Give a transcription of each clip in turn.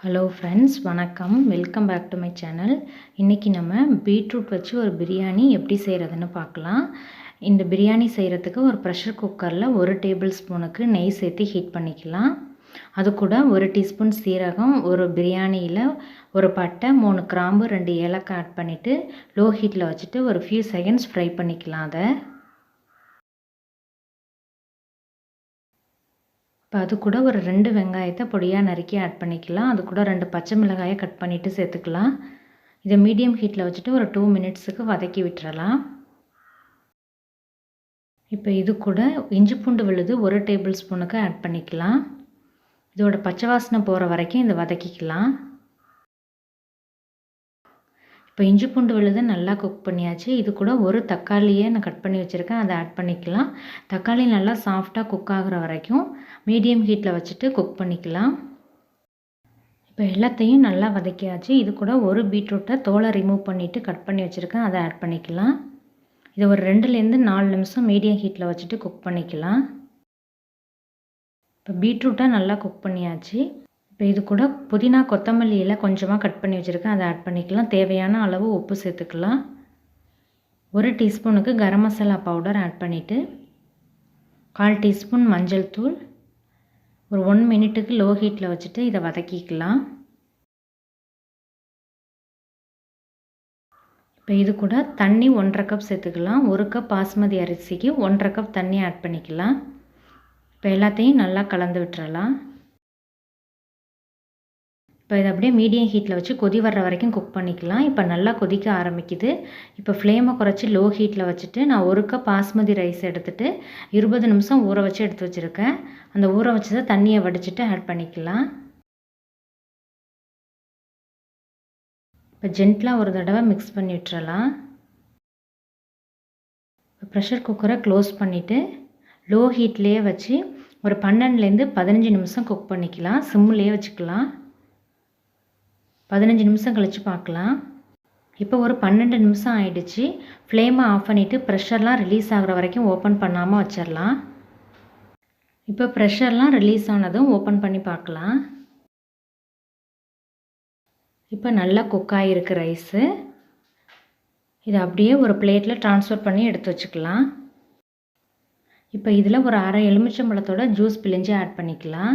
Hello friends, வணக்கம். Welcome back to my channel. இன்றைக்கி நம்ம பீட்ரூட் வச்சு ஒரு பிரியாணி எப்படி செய்கிறதுன்னு பார்க்கலாம். இந்த பிரியாணி செய்கிறதுக்கு ஒரு ப்ரெஷர் குக்கரில் 1 டேபிள் ஸ்பூனுக்கு நெய் சேர்த்து ஹீட் பண்ணிக்கலாம். அது கூட 1 டீஸ்பூன் சீரகம், ஒரு பிரியாணியில் ஒரு பட்டை, 3 கிராம்பு, 2 ஏலக்காய் ஆட் பண்ணிவிட்டு லோ ஹீட்டில் வச்சுட்டு ஒரு ஃபியூ செகண்ட்ஸ் ஃப்ரை பண்ணிக்கலாம். அதை இப்போ அது கூட ஒரு 2 வெங்காயத்தை பொடியாக நறுக்கி ஆட் பண்ணிக்கலாம். அது கூட 2 பச்சை மிளகாயை கட் பண்ணிவிட்டு சேர்த்துக்கலாம். இதை மீடியம் ஹீட்டில் வச்சுட்டு ஒரு 2 மினிட்ஸுக்கு வதக்கி விட்டுறலாம். இப்போ இது கூட இஞ்சி பூண்டு விழுது 1 டேபிள் ஸ்பூனுக்கு ஆட் பண்ணிக்கலாம். இதோட பச்சை வாசனை போகிற வரைக்கும் இதை வதக்கிக்கலாம். இப்போ இஞ்சி பூண்டு விழுது நல்லா குக் பண்ணியாச்சு. இது கூட ஒரு தக்காளியை நான் கட் பண்ணி வச்சுருக்கேன், அதை ஆட் பண்ணிக்கலாம். தக்காளி நல்லா சாஃப்டாக குக் ஆகிற வரைக்கும் மீடியம் ஹீட்டில் வச்சுட்டு குக் பண்ணிக்கலாம். இப்போ எல்லாத்தையும் நல்லா வதக்கியாச்சு. இது கூட ஒரு பீட்ரூட்டை தோலை ரிமூவ் பண்ணிவிட்டு கட் பண்ணி வச்சுருக்கேன், அதை ஆட் பண்ணிக்கலாம். இதை ஒரு 2லேருந்து 4 நிமிஷம் மீடியம் ஹீட்டில் வச்சுட்டு குக் பண்ணிக்கலாம். இப்போ பீட்ரூட்டை நல்லா குக் பண்ணியாச்சு. இப்போ இது கூட புதினா கொத்தமல்லி இலை கொஞ்சமாக கட் பண்ணி வச்சுருக்கேன், அதை ஆட் பண்ணிக்கலாம். தேவையான அளவு உப்பு சேர்த்துக்கலாம். 1 டீஸ்பூனுக்கு கரம் மசாலா பவுடர் ஆட் பண்ணிவிட்டு 1/4 டீஸ்பூன் மஞ்சள் தூள், ஒரு 1 மினிட்டுக்கு லோ ஹீட்டில் வச்சுட்டு இதை வதக்கிக்கலாம். இப்போ இது கூட தண்ணி 1/2 கப் சேர்த்துக்கலாம். 1 கப் பாஸ்மதி அரிசிக்கு 1/2 கப் தண்ணி ஆட் பண்ணிக்கலாம். இப்போ எல்லாத்தையும் நல்லா கலந்து விட்டுறலாம். இப்போ இதை அப்படியே மீடியம் ஹீட்டில் வச்சு கொதி வர்ற வரைக்கும் குக் பண்ணிக்கலாம். இப்போ நல்லா கொதிக்க ஆரம்பிக்குது. இப்போ ஃப்ளேமை குறைச்சி லோ ஹீட்டில் வச்சுட்டு நான் 1 கப் பாஸ்மதி ரைஸ் எடுத்துகிட்டு 20 நிமிஷம் ஊற வச்சு எடுத்து வச்சுருக்கேன். அந்த ஊற வச்சதை தண்ணியை வடிச்சிட்டு ஆட் பண்ணிக்கலாம். இப்போ ஜென்டலாக ஒரு தடவை மிக்ஸ் பண்ணி விட்டுறலாம். இப்போ ப்ரெஷர் குக்கரை க்ளோஸ் பண்ணிவிட்டு லோ ஹீட்லேயே வச்சு ஒரு 12லேருந்து 15 நிமிஷம் குக் பண்ணிக்கலாம். சிம்லேயே வச்சுக்கலாம். 15 நிமிஷம் கழித்து பார்க்கலாம். இப்போ ஒரு 12 நிமிஷம் ஆயிடுச்சு. ஃப்ளேமை ஆஃப் பண்ணிவிட்டு ப்ரெஷர்லாம் ரிலீஸ் ஆகிற வரைக்கும் ஓப்பன் பண்ணாமல் வச்சிடலாம். இப்போ ப்ரெஷர்லாம் ரிலீஸ் ஆனதும் ஓப்பன் பண்ணி பார்க்கலாம். இப்போ நல்லா குக் ஆகிருக்கு ரைஸு. இதை அப்படியே ஒரு பிளேட்டில் ட்ரான்ஸ்ஃபர் பண்ணி எடுத்து வச்சுக்கலாம். இப்போ இதில் ஒரு அரை எலுமிச்சம்பழத்தோட ஜூஸ் பிழிஞ்சு ஆட் பண்ணிக்கலாம்.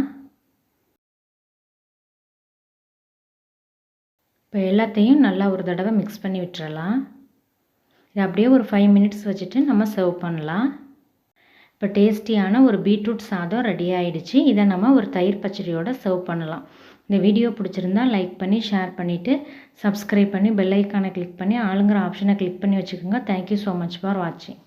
இப்போ எல்லாத்தையும் நல்லா ஒரு தடவை மிக்ஸ் பண்ணி விட்டுறலாம். இதை அப்படியே ஒரு 5 மினிட்ஸ் வச்சுட்டு நம்ம சர்வ் பண்ணலாம். இப்போ டேஸ்டியான ஒரு பீட்ரூட் சாதம் ரெடி ஆகிடுச்சு. இதை நம்ம ஒரு தயிர் பச்சடியோடு சர்வ் பண்ணலாம். இந்த வீடியோ பிடிச்சிருந்தா லைக் பண்ணி ஷேர் பண்ணிவிட்டு சப்ஸ்கிரைப் பண்ணி பெல் ஐக்கானை கிளிக் பண்ணி ஆளுங்கிற ஆப்ஷனை கிளிக் பண்ணி வச்சுக்கோங்க. தேங்க்யூ ஸோ மச் ஃபார் வாட்சிங்.